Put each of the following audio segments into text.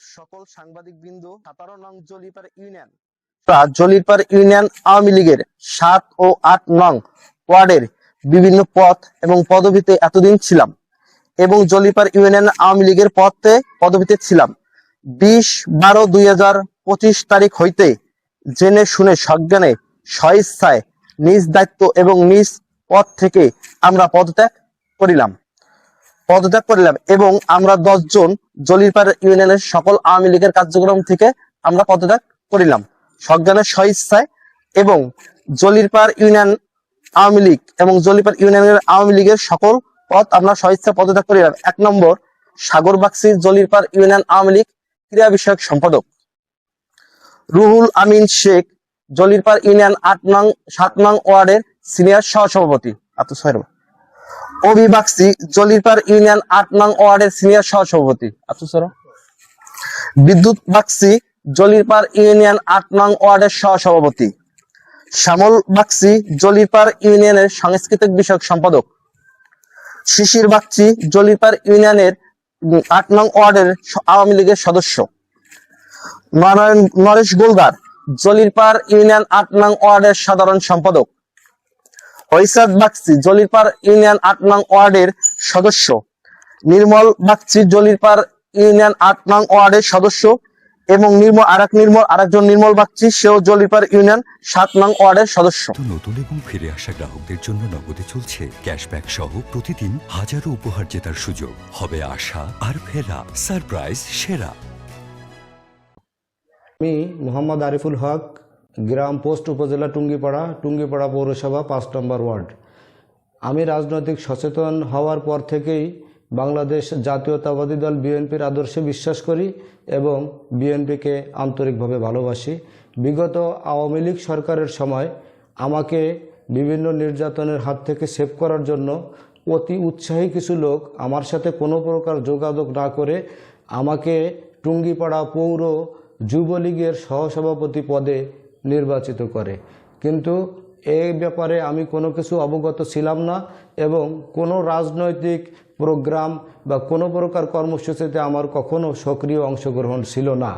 সকল সাংবাদিক বিন্দু 17 নং জলিপার ইউনিয়ন আওয়ামী লীগের 7 ও 8 নং ওয়ার্ডের বিভিন্ন পদ এবং পদবিতে এতদিন ছিলাম এবং জলিপার ইউনিয়ন আওয়ামী লীগের পদবিতে ছিলাম 20-12-2025 তারিখ হইতে জেনে শুনে সজ্ঞানে স্বইচ্ছায় নিজ দায়িত্ব এবং নিজ পদ থেকে আমরা পদত্যাগ করিলাম এবং আমরা 10 জন জলিপার ইউনিয়নের সকল আওয়ামী লীগের কার্যক্রম থেকে আমরা পদত্যাগ করিলাম সজ্ঞানে স্বইচ্ছায় এবং জলিপার ইউনিয়ন আওয়ামী লীগ এবং জলিপার ইউনিয়নের আওয়ামী লীগের সকল পদ আমরা স্বইচ্ছায় পদত্যাগ করিলাম। 1 নম্বর সাগরবাক্সি জলিপার ইউনিয়ন আওয়ামী লীগ ক্রীড়া বিষয়ক সম্পাদক। রুহুল আমিন শেখ জলিপার ইউনিয়ন 7 নং ওয়ার্ডের সিনিয়র সহসভাপতি। অবি বাক্সি জলিপার ইউনিয়ন 8 নং ওয়ার্ডের সিনিয়র সহসভাপতি। বিদ্যুৎ বাক্সি জলিপার ইউনিয়ন 8 নং ওয়ার্ডের সহসভাপতি। শ্যামল বাক্সি জলিপার ইউনিয়নের সাংস্কৃতিক বিষয়ক সম্পাদক। শিশির বাগচি জলিপার ইউনিয়নের 8 নং ওয়ার্ডের আওয়ামী লীগের সদস্য। নরেশ গোলদার জলিপার ইউনিয়ন 8 নং ওয়ার্ডের সাধারণ সম্পাদক। ঐসাদ বাগচি জলিপার ইউনিয়ন 8 নং ওয়ার্ডের সদস্য। নির্মল বাগচি জলিপার ইউনিয়ন 8 নং ওয়ার্ডের সদস্য এবং আরেকজন নির্মল বাগচি সেও জলিপার ইউনিয়ন 7 নং ওয়ার্ডের সদস্য। নতুন এবং ফিরে আসা গ্রাহকদের জন্য নগদে চলছে ক্যাশব্যাক সহ প্রতিদিন হাজারো উপহার জেতার সুযোগ। হবে আশা আর ফেরা সারপ্রাইজ সেরা। আমি মোহাম্মদ আরিফুল হক, গ্রাম পোস্ট উপজেলা টুঙ্গিপাড়া পৌরসভা 5 নম্বর ওয়ার্ড। আমি রাজনৈতিক সচেতন হওয়ার পর থেকেই বাংলাদেশ জাতীয়তাবাদী দল বিএনপির আদর্শে বিশ্বাস করি এবং বিএনপিকে আন্তরিকভাবে ভালোবাসি। বিগত আওয়ামী লীগ সরকারের সময় আমাকে বিভিন্ন নির্যাতনের হাত থেকে সেভ করার জন্য অতি উৎসাহী কিছু লোক আমার সাথে কোনো প্রকার যোগাযোগ না করে আমাকে টুঙ্গিপাড়া পৌর যুবলীগের সহসভাপতি পদে নির্বাচিত করে, কিন্তু এই ব্যাপারে আমি কোনো কিছু অবগত ছিলাম না এবং কোনো রাজনৈতিক প্রোগ্রাম বা কোনো প্রকার কর্মসূচিতে আমার কখনো সক্রিয় অংশগ্রহণ ছিল না।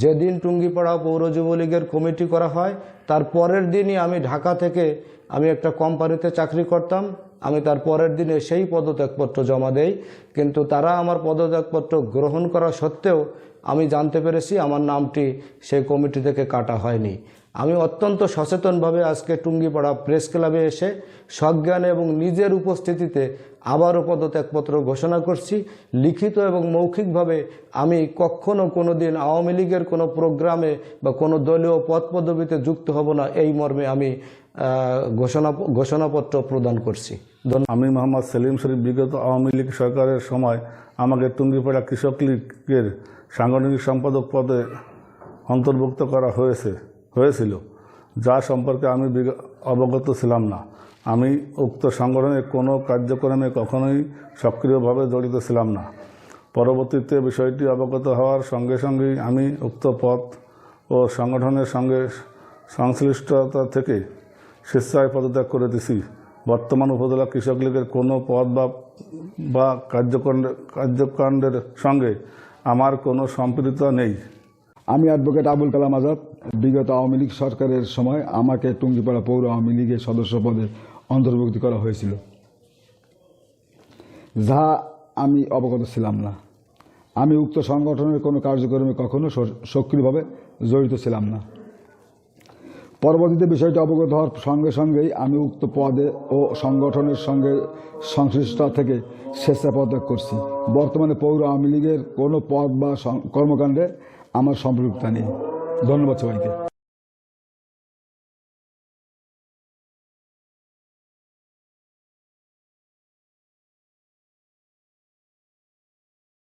যেদিন টুঙ্গিপাড়া পৌর যুবলীগের কমিটি করা হয় তার পরের দিনই আমি ঢাকা থেকে আমি একটা কোম্পানিতে চাকরি করতাম। আমি তার পরের দিনে সেই পদত্যাগপত্র জমা দেই, কিন্তু তারা আমার পদত্যাগপত্র গ্রহণ করা সত্ত্বেও আমি জানতে পেরেছি আমার নামটি সেই কমিটি থেকে কাটা হয়নি। আমি অত্যন্ত সচেতনভাবে আজকে টুঙ্গিপাড়া প্রেস ক্লাবে এসে সজ্ঞানে এবং নিজের উপস্থিতিতে আবারও পদত্যাগপত্র ঘোষণা করছি। লিখিত এবং মৌখিকভাবে আমি কখনো কোনো দিন আওয়ামী লীগের কোনো প্রোগ্রামে বা কোনো দলীয় পদ পদবিতে যুক্ত হব না, এই মর্মে আমি ঘোষণাপত্র প্রদান করছি। আমি মোহাম্মদ সেলিম শরীফ বিগত আওয়ামী লীগ সরকারের সময় আমাকে টুঙ্গিপাড়া কৃষক লীগের সাংগঠনিক সম্পাদক পদে অন্তর্ভুক্ত করা হয়েছিল, যা সম্পর্কে আমি অবগত ছিলাম না। আমি উক্ত সংগঠনের কোনো কার্যক্রমে কখনোই সক্রিয়ভাবে জড়িত ছিলাম না। পরবর্তীতে বিষয়টি অবগত হওয়ার সঙ্গে সঙ্গেই আমি উক্ত পদ ও সংগঠনের সঙ্গে সংশ্লিষ্টতা থেকে স্বেচ্ছায় পদত্যাগ করে দিছি। বর্তমান উপজেলা কৃষক লীগের কোনো পদ বা কার্যকাণ্ডের সঙ্গে আমার কোনো সম্পৃক্ততা নেই। আমি অ্যাডভোকেট আবুল কালাম আজাদ। বিগত আওয়ামী লীগ সরকারের সময় আমাকে টুঙ্গিপাড়া পৌর আওয়ামী লীগের সদস্য পদে অন্তর্ভুক্তি করা হয়েছিল, যা আমি অবগত ছিলাম না। আমি উক্ত সংগঠনের কোনো কার্যক্রমে কখনো সক্রিয়ভাবে জড়িত ছিলাম না। পরবর্তীতে বিষয়টি অবগত হওয়ার সঙ্গে সঙ্গেই আমি উক্ত পদে ও সংগঠনের সঙ্গে সংশ্লিষ্টতা থেকে স্বেচ্ছায় পদত্যাগ করছি। বর্তমানে পৌর আওয়ামী লীগের কোনো পদ বা কর্মকাণ্ডে আমার সম্পৃক্ততা নেই। ধন্যবাদ সবাইকে।